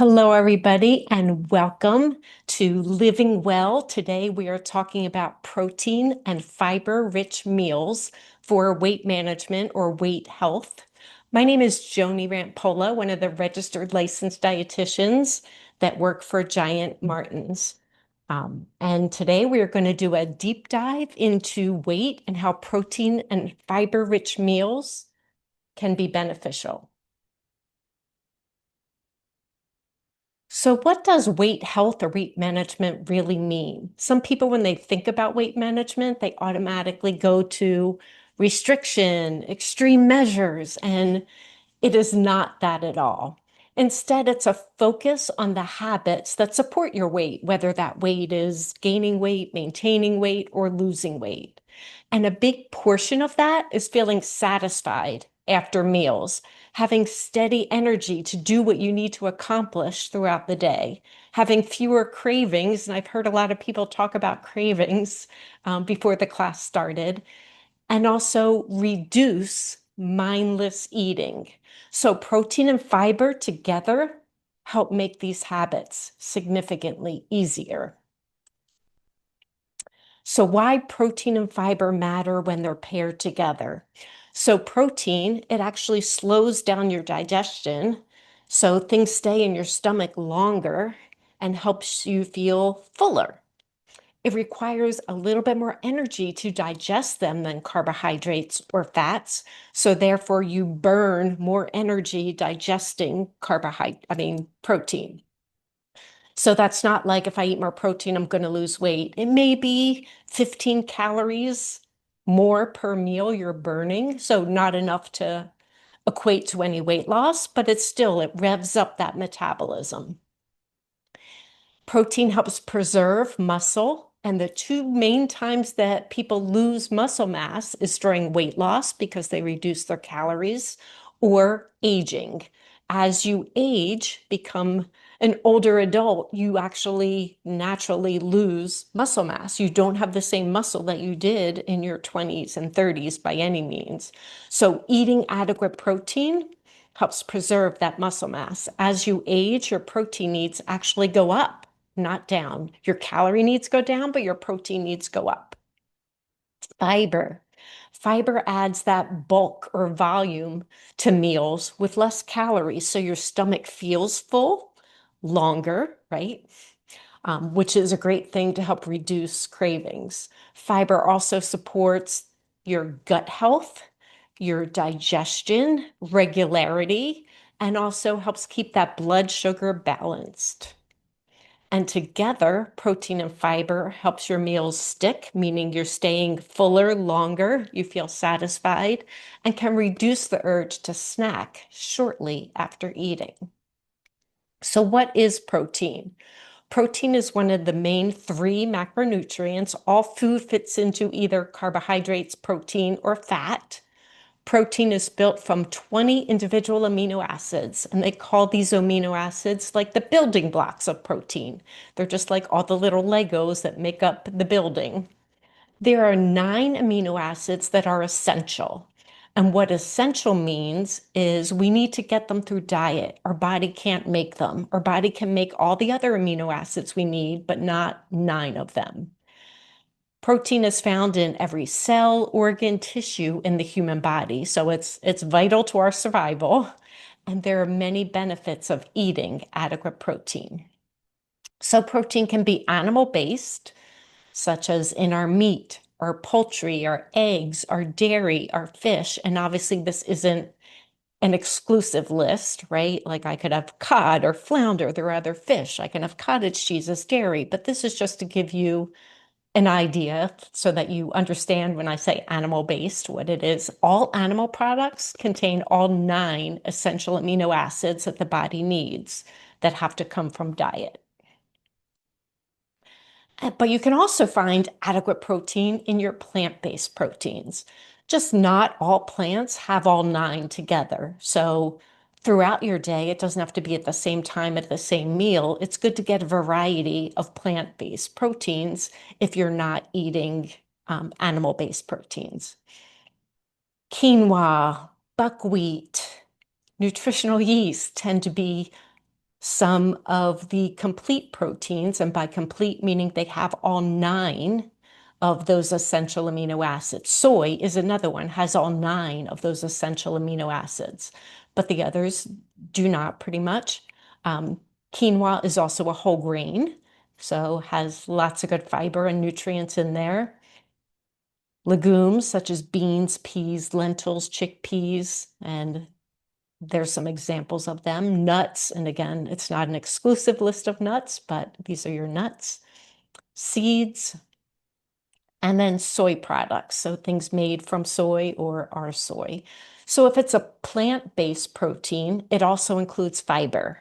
Hello, everybody, and welcome to Living Well. Today, we are talking about protein and fiber-rich meals for weight management or weight health. My name is Joni Rampola, one of the registered licensed dietitians that work for Giant Martins. And today, we are going to do a deep dive into weight and how protein and fiber-rich meals can be beneficial. So, what does weight health or weight management really mean? Some people, when they think about weight management, they automatically go to restriction, extreme measures, and it is not that at all. Instead, it's a focus on the habits that support your weight, whether that weight is gaining weight, maintaining weight, or losing weight. And a big portion of that is feeling satisfied after meals, having steady energy to do what you need to accomplish throughout the day, having fewer cravings. And I've heard a lot of people talk about cravings before the class started, and also reduce mindless eating. So, protein and fiber together help make these habits significantly easier. So, why protein and fiber matter when they're paired together? So, protein, it actually slows down your digestion. So, things stay in your stomach longer and helps you feel fuller. It requires a little bit more energy to digest them than carbohydrates or fats. So, therefore, you burn more energy digesting protein. So that's not like if I eat more protein, I'm going to lose weight. It may be 15 calories more per meal you're burning. So not enough to equate to any weight loss, but it revs up that metabolism. Protein helps preserve muscle. And the two main times that people lose muscle mass is during weight loss because they reduce their calories or aging. As you age, become an older adult, you actually naturally lose muscle mass. You don't have the same muscle that you did in your 20s and 30s by any means. So, eating adequate protein helps preserve that muscle mass. As you age, your protein needs actually go up, not down. Your calorie needs go down, but your protein needs go up. Fiber. Fiber adds that bulk or volume to meals with less calories, so your stomach feels full longer, right? Which is a great thing to help reduce cravings. Fiber also supports your gut health, your digestion, regularity, and also helps keep that blood sugar balanced. And together, protein and fiber helps your meals stick, meaning you're staying fuller longer, you feel satisfied, and can reduce the urge to snack shortly after eating. So, what is protein? Protein is one of the main three macronutrients. All food fits into either carbohydrates, protein, or fat. Protein is built from 20 individual amino acids, and they call these amino acids like the building blocks of protein. They're just like all the little Legos that make up the building. There are 9 amino acids that are essential. And what essential means is we need to get them through diet. Our body can't make them. Our body can make all the other amino acids we need, but not 9 of them. Protein is found in every cell, organ, tissue in the human body, so it's vital to our survival, and there are many benefits of eating adequate protein. So protein can be animal-based, such as in our meat, our poultry, our eggs, our dairy, our fish, and obviously this isn't an exclusive list, right? Like I could have cod or flounder, there are other fish. I can have cottage cheese as dairy, but this is just to give you an idea so that you understand when I say animal-based what it is. All animal products contain all 9 essential amino acids that the body needs that have to come from diet. But you can also find adequate protein in your plant-based proteins. Just not all plants have all 9 together. So throughout your day, it doesn't have to be at the same time at the same meal. It's good to get a variety of plant-based proteins if you're not eating animal-based proteins. Quinoa, buckwheat, nutritional yeast tend to be Some of the complete proteins, and by complete meaning they have all 9 of those essential amino acids. Soy is another one, has all 9 of those essential amino acids, but the others do not pretty much. Um, Quinoa is also a whole grain, so has lots of good fiber and nutrients in there. Legumes such as beans, peas, lentils, chickpeas, and there's some examples of them. Nuts, and again, it's not an exclusive list of nuts, but these are your nuts. Seeds, and then soy products, so things made from soy or are soy. So if it's a plant-based protein, it also includes fiber.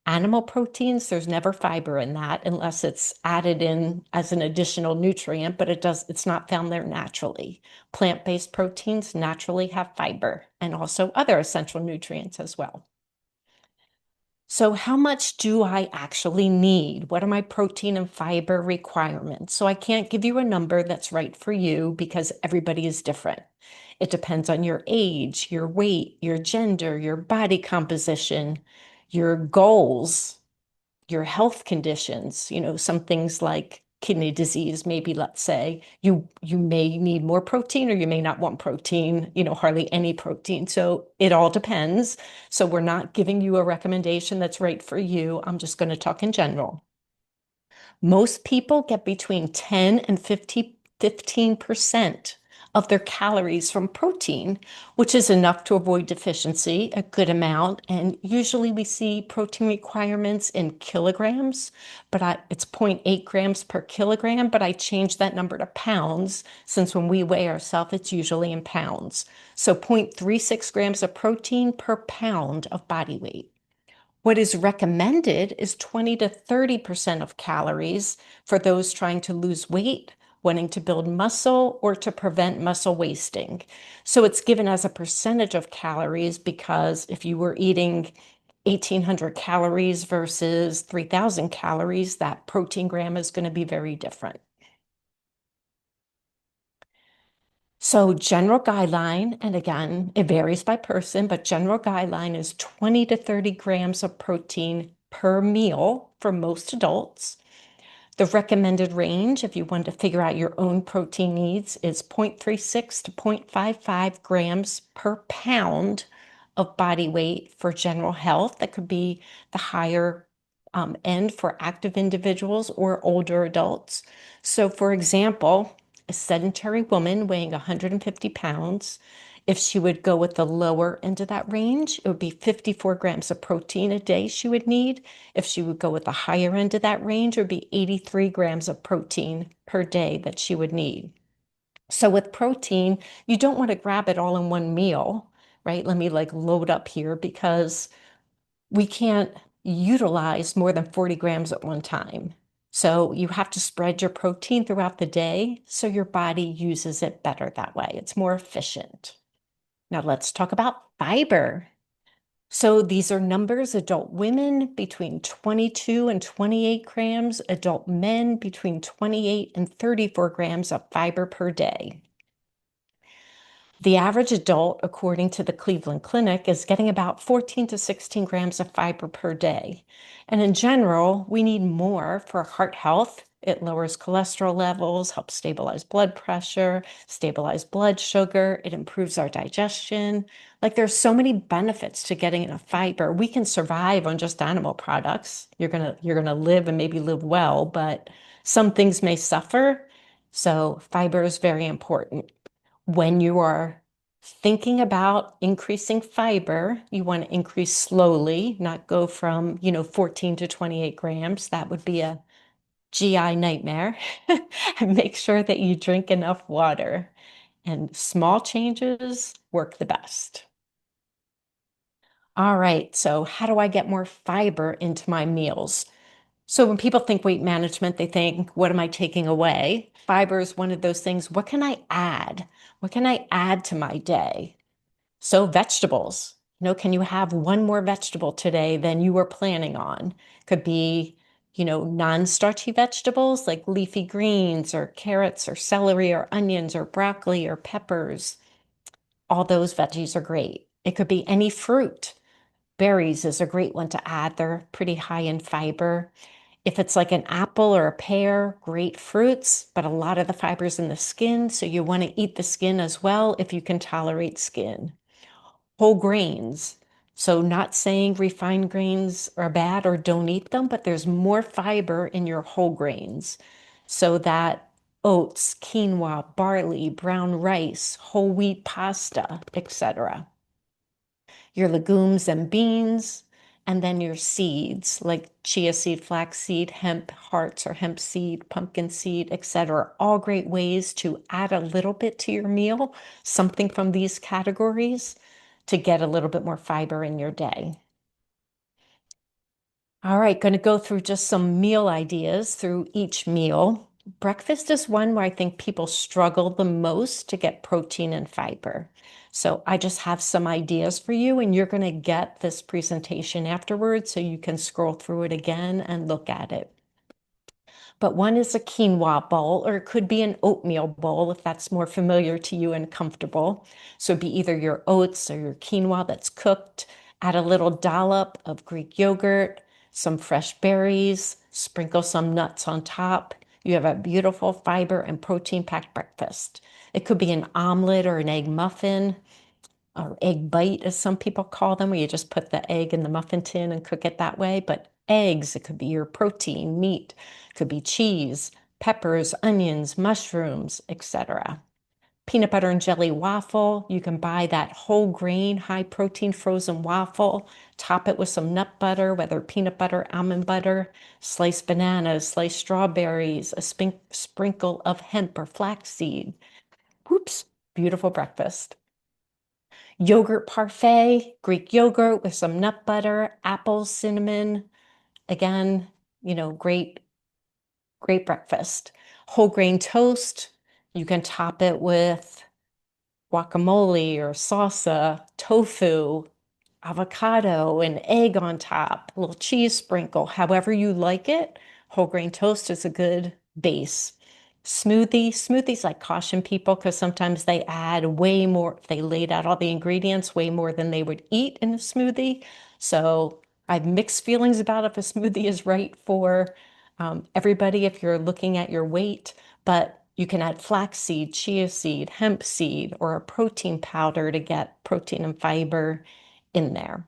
Animal proteins, there's never fiber in that unless it's added in as an additional nutrient, but it's not found there naturally. Plant-based proteins naturally have fiber and also other essential nutrients as well. So how much do I actually need? What are my protein and fiber requirements? So I can't give you a number that's right for you because everybody is different. It depends on your age, your weight, your gender, your body composition, your goals, your health conditions, some things like kidney disease, maybe let's say you may need more protein or you may not want protein, hardly any protein. So it all depends. So we're not giving you a recommendation that's right for you. I'm just going to talk in general. Most people get between 10 and 15% of their calories from protein, which is enough to avoid deficiency, a good amount. And usually we see protein requirements in kilograms, but it's 0.8 grams per kilogram, but I changed that number to pounds since when we weigh ourselves, it's usually in pounds. So 0.36 grams of protein per pound of body weight. What is recommended is 20 to 30% of calories for those trying to lose weight, wanting to build muscle, or to prevent muscle wasting. So it's given as a percentage of calories because if you were eating 1,800 calories versus 3,000 calories, that protein gram is going to be very different. So general guideline, and again, it varies by person, but general guideline is 20 to 30 grams of protein per meal for most adults. The recommended range, if you want to figure out your own protein needs, is 0.36 to 0.55 grams per pound of body weight for general health. That could be the higher end for active individuals or older adults. So, for example, a sedentary woman weighing 150 pounds, if she would go with the lower end of that range, it would be 54 grams of protein a day she would need. If she would go with the higher end of that range, it would be 83 grams of protein per day that she would need. So with protein, you don't want to grab it all in one meal, right? Let me load up here because we can't utilize more than 40 grams at one time. So you have to spread your protein throughout the day so your body uses it better that way. It's more efficient. Now let's talk about fiber. So these are numbers: adult women between 22 and 28 grams, adult men between 28 and 34 grams of fiber per day. The average adult, according to the Cleveland Clinic, is getting about 14 to 16 grams of fiber per day. And in general, we need more for heart health. It lowers cholesterol levels, helps stabilize blood pressure, stabilize blood sugar. It improves our digestion. There's so many benefits to getting enough fiber. We can survive on just animal products. You're gonna live and maybe live well, but some things may suffer. So fiber is very important. When you are thinking about increasing fiber, you want to increase slowly, not go from, 14 to 28 grams. That would be a GI nightmare. And make sure that you drink enough water. And small changes work the best. All right, so how do I get more fiber into my meals? So when people think weight management, they think, what am I taking away? Fiber is one of those things. What can I add? What can I add to my day? So vegetables, can you have one more vegetable today than you were planning on? Could be, non-starchy vegetables like leafy greens or carrots or celery or onions or broccoli or peppers. All those veggies are great. It could be any fruit. Berries is a great one to add. They're pretty high in fiber. If it's like an apple or a pear, great fruits, but a lot of the fiber's in the skin, so you want to eat the skin as well if you can tolerate skin. Whole grains. So, not saying refined grains are bad or don't eat them, but there's more fiber in your whole grains. So, that oats, quinoa, barley, brown rice, whole wheat pasta, etc. Your legumes and beans, and then your seeds like chia seed, flax seed, hemp hearts or hemp seed, pumpkin seed, etc. All great ways to add a little bit to your meal, something from these categories to get a little bit more fiber in your day. All right, going to go through just some meal ideas through each meal. Breakfast is one where I think people struggle the most to get protein and fiber. So I just have some ideas for you, and you're going to get this presentation afterwards so you can scroll through it again and look at it. But one is a quinoa bowl, or it could be an oatmeal bowl if that's more familiar to you and comfortable. So it'd be either your oats or your quinoa that's cooked. Add a little dollop of Greek yogurt, some fresh berries, sprinkle some nuts on top. You have a beautiful fiber and protein packed breakfast. It could be an omelet or an egg muffin, or egg bite, as some people call them, where you just put the egg in the muffin tin and cook it that way. But eggs, it could be your protein, meat, it could be cheese, peppers, onions, mushrooms, etc. Peanut butter and jelly waffle. You can buy that whole grain, high protein frozen waffle. Top it with some nut butter, whether peanut butter, almond butter, sliced bananas, sliced strawberries, a sprinkle of hemp or flaxseed. Whoops, beautiful breakfast. Yogurt parfait, Greek yogurt with some nut butter, apples, cinnamon. Again, great, great breakfast. Whole grain toast. You can top it with guacamole or salsa, tofu, avocado, and egg on top, a little cheese sprinkle, however you like it. Whole grain toast is a good base. Smoothies, I caution people because sometimes they add way more, if they laid out all the ingredients, way more than they would eat in a smoothie. So I have mixed feelings about if a smoothie is right for everybody if you're looking at your weight, but you can add flaxseed, chia seed, hemp seed, or a protein powder to get protein and fiber in there.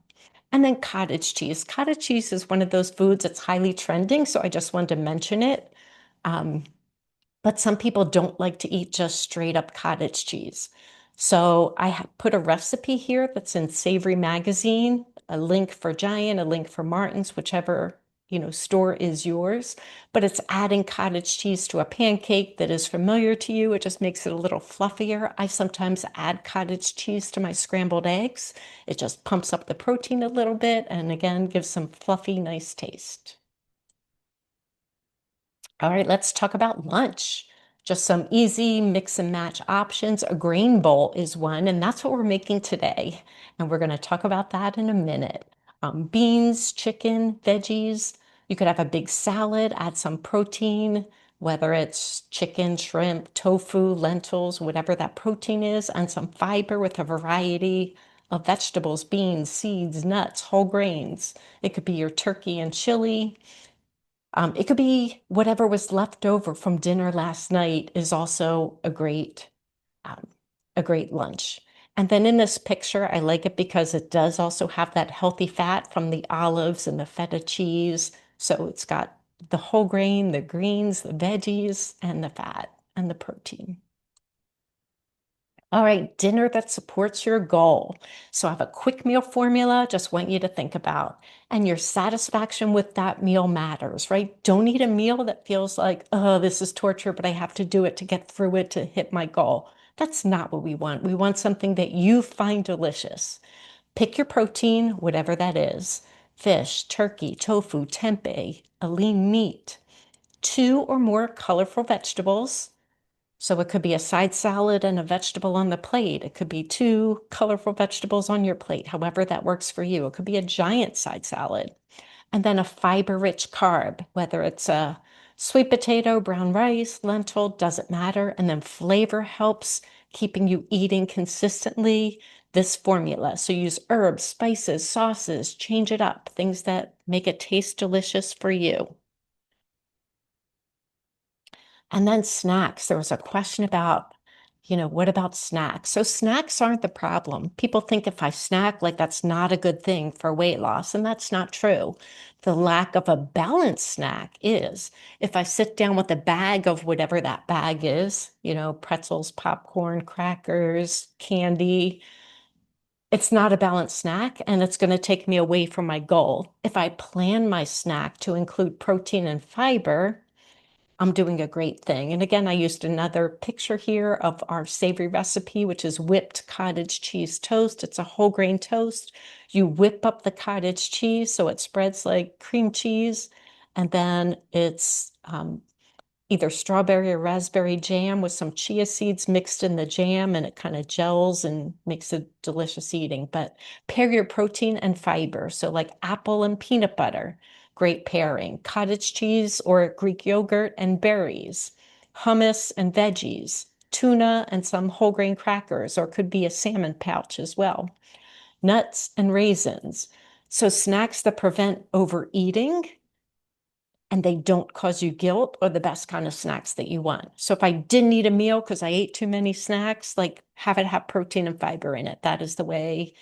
And then cottage cheese. Cottage cheese is one of those foods that's highly trending, so I just wanted to mention it. Um, but some people don't like to eat just straight up cottage cheese. So I put a recipe here that's in Savory Magazine, a link for Giant, a link for Martin's, whichever, store is yours. But it's adding cottage cheese to a pancake that is familiar to you. It just makes it a little fluffier. I sometimes add cottage cheese to my scrambled eggs. It just pumps up the protein a little bit and again gives some fluffy, nice taste. All right, let's talk about lunch. Just some easy mix and match options. A grain bowl is one, and that's what we're making today. And we're going to talk about that in a minute. Beans, chicken, veggies. You could have a big salad, add some protein, whether it's chicken, shrimp, tofu, lentils, whatever that protein is, and some fiber with a variety of vegetables, beans, seeds, nuts, whole grains. It could be your turkey and chili. It could be whatever was left over from dinner last night is also um, a great lunch. And then in this picture, I like it because it does also have that healthy fat from the olives and the feta cheese. So it's got the whole grain, the greens, the veggies, and the fat and the protein. All right, dinner that supports your goal. So I have a quick meal formula, just want you to think about. And your satisfaction with that meal matters, right? Don't eat a meal that feels like, oh, this is torture, but I have to do it to get through it to hit my goal. That's not what we want. We want something that you find delicious. Pick your protein, whatever that is. Fish, turkey, tofu, tempeh, a lean meat, two or more colorful vegetables. So it could be a side salad and a vegetable on the plate. It could be two colorful vegetables on your plate, however that works for you. It could be a giant side salad. And then a fiber-rich carb, whether it's a sweet potato, brown rice, lentil, doesn't matter. And then flavor helps keeping you eating consistently. this formula. So use herbs, spices, sauces, change it up, things that make it taste delicious for you. And then snacks. There was a question about, what about snacks? So snacks aren't the problem. People think if I snack, like that's not a good thing for weight loss, and that's not true. The lack of a balanced snack is. If I sit down with a bag of whatever that bag is, pretzels, popcorn, crackers, candy, it's not a balanced snack and it's going to take me away from my goal. If I plan my snack to include protein and fiber, I'm doing a great thing. And again, I used another picture here of our savory recipe, which is whipped cottage cheese toast. It's a whole grain toast. You whip up the cottage cheese so it spreads like cream cheese. And then it's either strawberry or raspberry jam with some chia seeds mixed in the jam, and it kind of gels and makes it delicious eating. But pair your protein and fiber. So like apple and peanut butter, great pairing. Cottage cheese or Greek yogurt and berries. Hummus and veggies. Tuna and some whole grain crackers, or could be a salmon pouch as well. Nuts and raisins. So snacks that prevent overeating and they don't cause you guilt are the best kind of snacks that you want. So if I didn't eat a meal because I ate too many snacks, like have it have protein and fiber in it. That is the way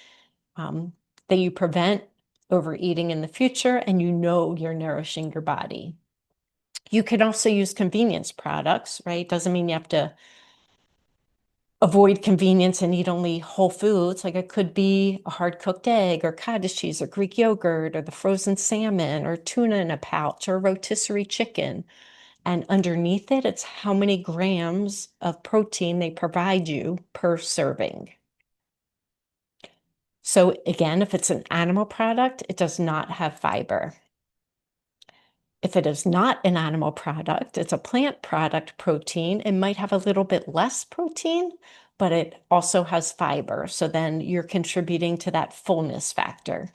that you prevent overeating in the future, and you're nourishing your body. You can also use convenience products, right? Doesn't mean you have to avoid convenience and eat only whole foods. Like it could be a hard cooked egg or cottage cheese or Greek yogurt or the frozen salmon or tuna in a pouch or rotisserie chicken. And underneath it, it's how many grams of protein they provide you per serving. So again, if it's an animal product, it does not have fiber. If it is not an animal product, it's a plant product protein, it might have a little bit less protein, but it also has fiber. So then you're contributing to that fullness factor.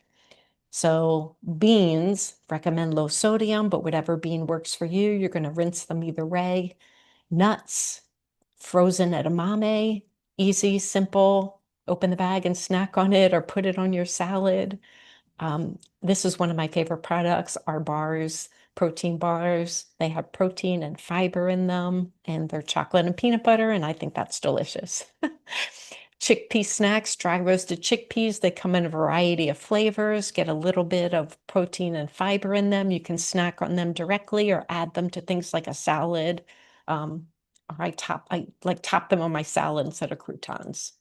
So beans, recommend low sodium, but whatever bean works for you, you're going to rinse them either way. Nuts, frozen edamame, easy, simple, open the bag and snack on it or put it on your salad. This is one of my favorite products, our bars, protein bars. They have protein and fiber in them, and they're chocolate and peanut butter, and I think that's delicious. Chickpea snacks, dry roasted chickpeas, they come in a variety of flavors, get a little bit of protein and fiber in them. You can snack on them directly or add them to things like a salad. Or I like top them on my salad instead of croutons.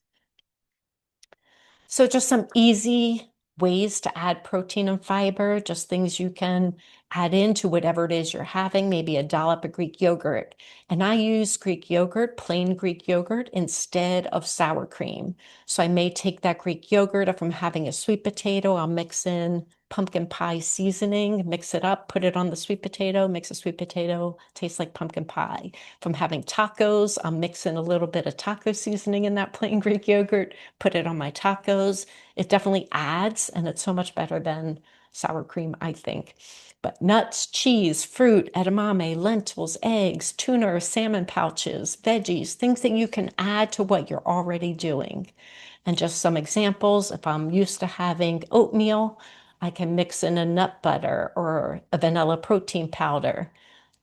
So just some easy ways to add protein and fiber, just things you can add into whatever it is you're having, maybe a dollop of Greek yogurt. And I use Greek yogurt, plain Greek yogurt, instead of sour cream. So I may take that Greek yogurt. If I'm having a sweet potato, I'll mix in pumpkin pie seasoning, mix it up, put it on the sweet potato, makes a sweet potato taste like pumpkin pie. If I'm having tacos, I'll mix in a little bit of taco seasoning in that plain Greek yogurt, put it on my tacos. It definitely adds, and it's so much better than sour cream, I think. But nuts, cheese, fruit, edamame, lentils, eggs, tuna or salmon pouches, veggies, things that you can add to what you're already doing. And just some examples, if I'm used to having oatmeal, I can mix in a nut butter or a vanilla protein powder,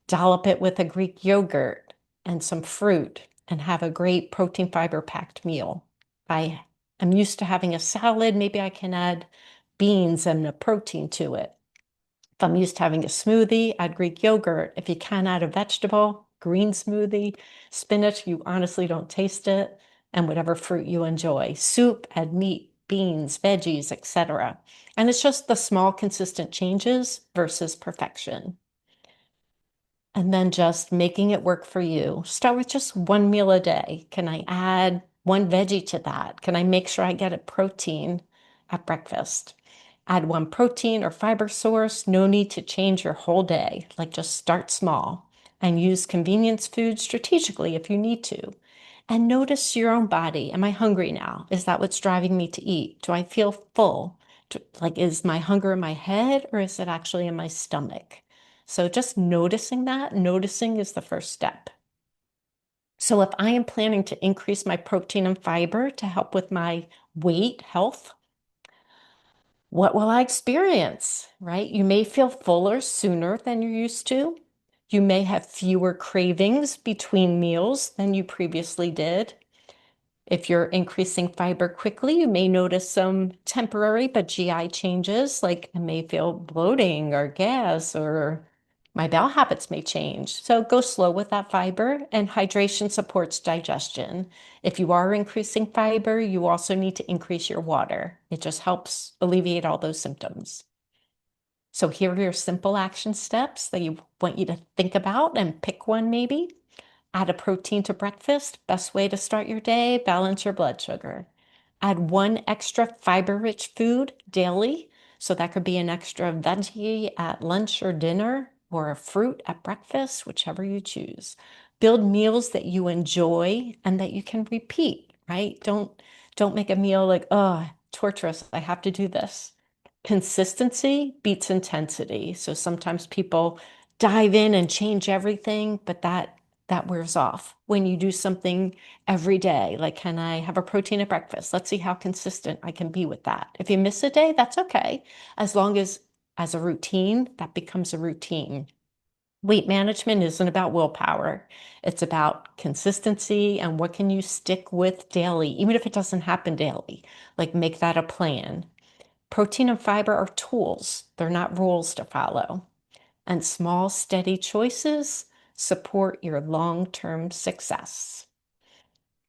dollop it with a Greek yogurt and some fruit, and have a great protein fiber packed meal. I am used to having a salad, maybe I can add beans and a protein to it. If I'm used to having a smoothie, add Greek yogurt. If you can add a vegetable, green smoothie, spinach, you honestly don't taste it, and whatever fruit you enjoy. Soup, add meat, beans, veggies, etc. And it's just the small, consistent changes versus perfection. And then just making it work for you. Start with just one meal a day. Can I add one veggie to that? Can I make sure I get a protein at breakfast? Add one protein or fiber source. No need to change your whole day. Like just start small and use convenience food strategically if you need to. And notice your own body. Am I hungry now? Is that what's driving me to eat? Do I feel full? Like, is my hunger in my head or is it actually in my stomach? So just noticing that, noticing is the first step. So if I am planning to increase my protein and fiber to help with my weight, health. What will I experience, right? You may feel fuller sooner than you're used to. You may have fewer cravings between meals than you previously did. If you're increasing fiber quickly, you may notice some temporary but GI changes, like I may feel bloating or gas, or my bowel habits may change. So go slow with that fiber, and hydration supports digestion. If you are increasing fiber, you also need to increase your water. It just helps alleviate all those symptoms. So here are your simple action steps that you want you to think about and pick one maybe. Add a protein to breakfast. Best way to start your day, balance your blood sugar. Add one extra fiber-rich food daily. So that could be an extra veggie at lunch or dinner, or a fruit at breakfast, whichever you choose. Build meals that you enjoy and that you can repeat, right? Don't make a meal like, oh, torturous, I have to do this. Consistency beats intensity. So sometimes people dive in and change everything, but that wears off. When you do something every day, like, can I have a protein at breakfast? Let's see how consistent I can be with that. If you miss a day, that's okay. As long as a routine, that becomes a routine. Weight management isn't about willpower. It's about consistency and what can you stick with daily, even if it doesn't happen daily. Like, make that a plan. Protein and fiber are tools. They're not rules to follow. And small, steady choices support your long-term success.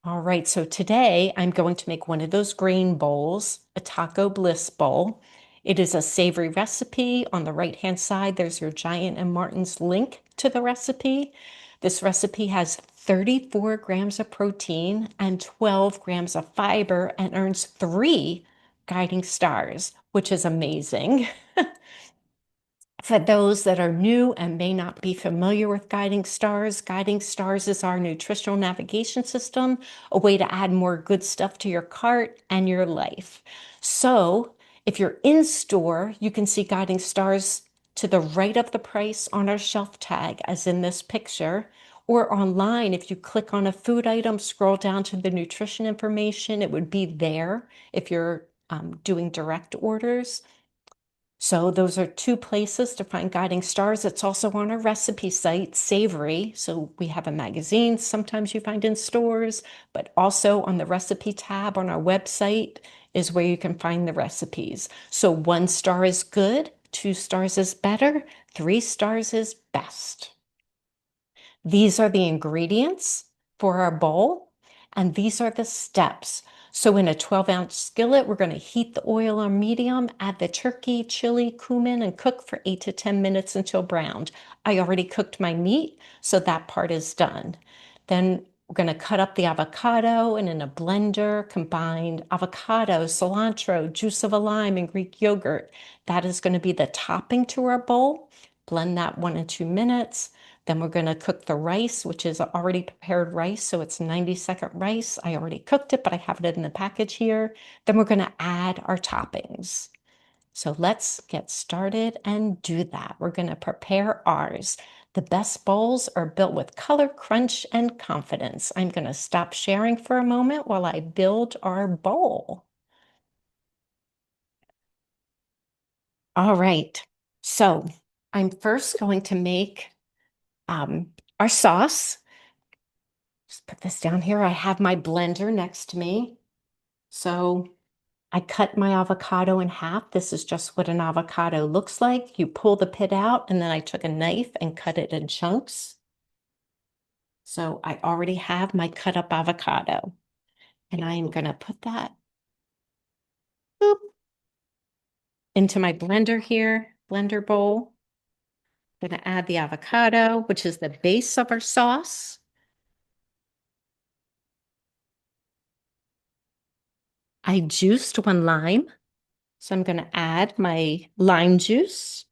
All right, so today I'm going to make one of those grain bowls, a taco bliss bowl. It is a savory recipe. On the right-hand side, there's your Giant and Martin's link to the recipe. This recipe has 34 grams of protein and 12 grams of fiber and earns 3 guiding stars, which is amazing. For those that are new and may not be familiar with Guiding Stars is our nutritional navigation system, a way to add more good stuff to your cart and your life. So if you're in store, you can see Guiding Stars to the right of the price on our shelf tag, as in this picture, or online. If you click on a food item, scroll down to the nutrition information, it would be there if you're doing direct orders. So those are 2 places to find Guiding Stars. It's also on our recipe site, Savory. So we have a magazine sometimes you find in stores, but also on the recipe tab on our website is where you can find the recipes. So 1 star is good, 2 stars is better, 3 stars is best. These are the ingredients for our bowl, and these are the steps. So in a 12-ounce skillet, we're going to heat the oil on medium, add the turkey, chili, cumin, and cook for 8 to 10 minutes until browned. I already cooked my meat, so that part is done. Then we're going to cut up the avocado, and in a blender, combine avocado, cilantro, juice of a lime, and Greek yogurt. That is going to be the topping to our bowl. Blend that 1 to 2 minutes. Then we're going to cook the rice, which is already prepared rice. So it's 90-second rice. I already cooked it, but I have it in the package here. Then we're going to add our toppings. So let's get started and do that. We're going to prepare ours. The best bowls are built with color, crunch, and confidence. I'm going to stop sharing for a moment while I build our bowl. All right. So I'm first going to make our sauce. Just put this down here. I have my blender next to me. So I cut my avocado in half. This is just what an avocado looks like. You pull the pit out, and then I took a knife and cut it in chunks. So I already have my cut up avocado, and I am going to put that boop, into my blender here, blender bowl. I'm going to add the avocado, which is the base of our sauce. I juiced 1 lime. So I'm going to add my lime juice.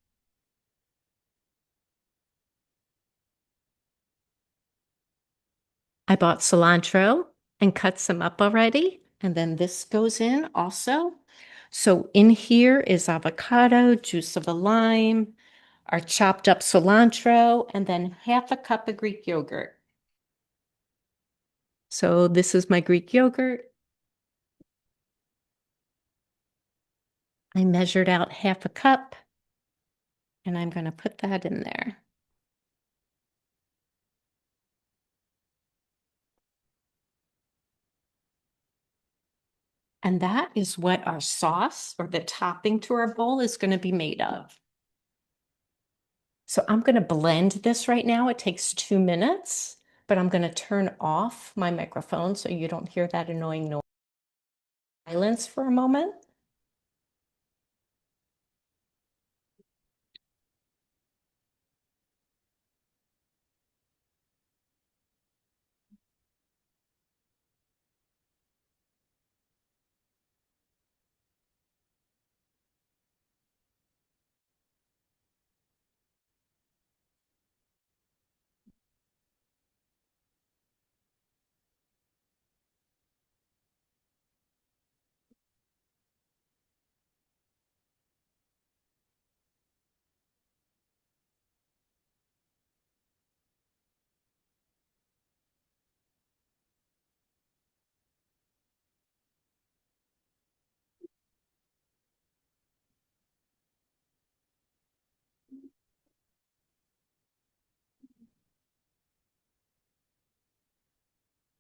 I bought cilantro and cut some up already. And then this goes in also. So in here is avocado, juice of a lime, our chopped up cilantro, and then half a cup of Greek yogurt. So this is my Greek yogurt. I measured out half a cup and I'm going to put that in there. And that is what our sauce or the topping to our bowl is going to be made of. So I'm going to blend this right now. It takes 2 minutes, but I'm going to turn off my microphone so you don't hear that annoying noise. Silence for a moment.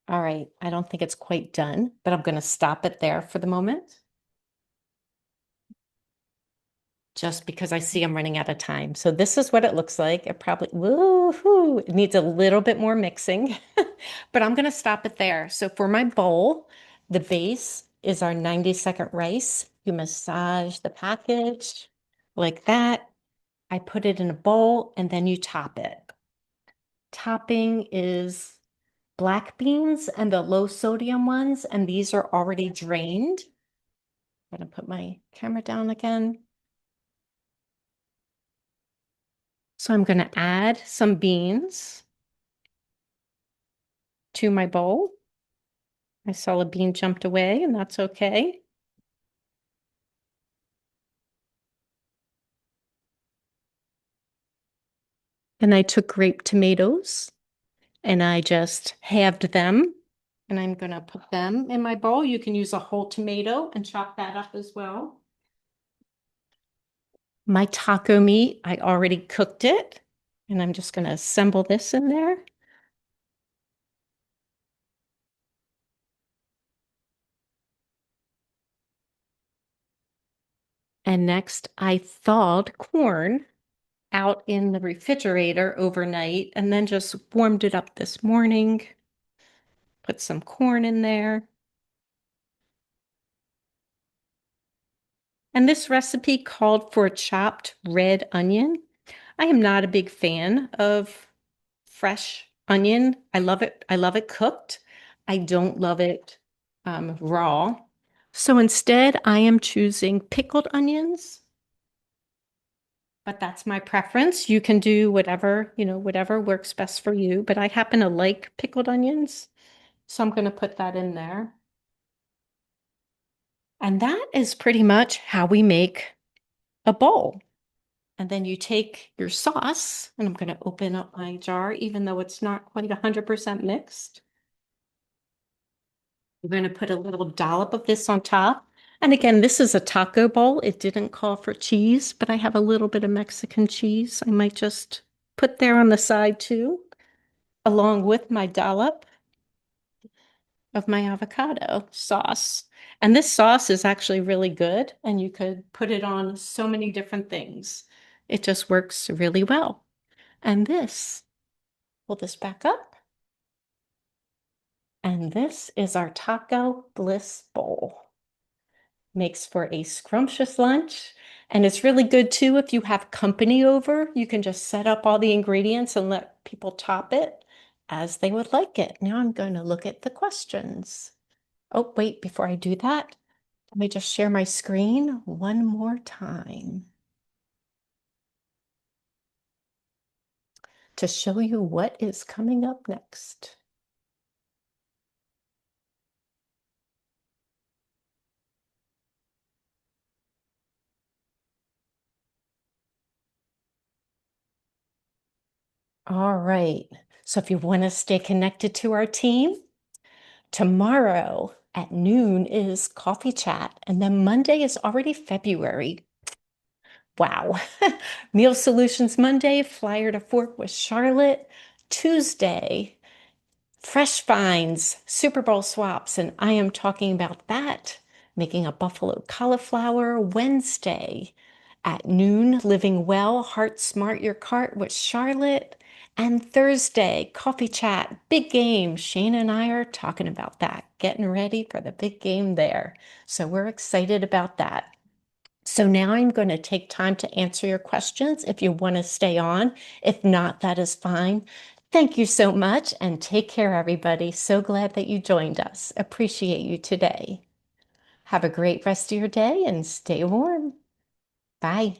All right, I don't think it's quite done, but I'm going to stop it there for the moment. Just because I see I'm running out of time. So this is what it looks like. It probably, woohoo, it needs a little bit more mixing, but I'm going to stop it there. So for my bowl, the base is our 90-second rice. You massage the package like that. I put it in a bowl and then you top it. Topping is black beans and the low sodium ones, and these are already drained. I'm going to put my camera down again. So I'm going to add some beans to my bowl. I saw a bean jumped away, and that's okay. And I took grape tomatoes and I just halved them. And I'm going to put them in my bowl. You can use a whole tomato and chop that up as well. My taco meat, I already cooked it. And I'm just going to assemble this in there. And next, I thawed corn out in the refrigerator overnight and then just warmed it up this morning. Put some corn in there. And this recipe called for a chopped red onion. I am not a big fan of fresh onion. I love it. I love it cooked. I don't love it raw. So instead, I am choosing pickled onions, but that's my preference. You can do whatever, whatever works best for you. But I happen to like pickled onions, so I'm going to put that in there. And that is pretty much how we make a bowl. And then you take your sauce, and I'm going to open up my jar, even though it's not quite 100% mixed. I'm going to put a little dollop of this on top. And again, this is a taco bowl. It didn't call for cheese, but I have a little bit of Mexican cheese. I might just put there on the side too, along with my dollop of my avocado sauce. And this sauce is actually really good, and you could put it on so many different things. It just works really well. And this, pull this back up. And this is our Taco Bliss bowl. Makes for a scrumptious lunch. And it's really good too if you have company over. You can just set up all the ingredients and let people top it as they would like it. Now I'm going to look at the questions. Oh, wait, before I do that, let me just share my screen one more time to show you what is coming up next. All right. So if you want to stay connected to our team, tomorrow At noon is coffee chat. And then Monday is already February. Wow. Meal Solutions Monday, Flyer to Fork with Charlotte. Tuesday, Fresh Finds, Super Bowl swaps, and I am talking about that. Making a buffalo cauliflower Wednesday. At noon, Living Well, Heart Smart Your Cart with Charlotte. And Thursday, Coffee Chat, big game. Shane and I are talking about that, getting ready for the big game there. So we're excited about that. So now I'm going to take time to answer your questions if you want to stay on. If not, that is fine. Thank you so much and take care, everybody. So glad that you joined us. Appreciate you today. Have a great rest of your day and stay warm. Bye.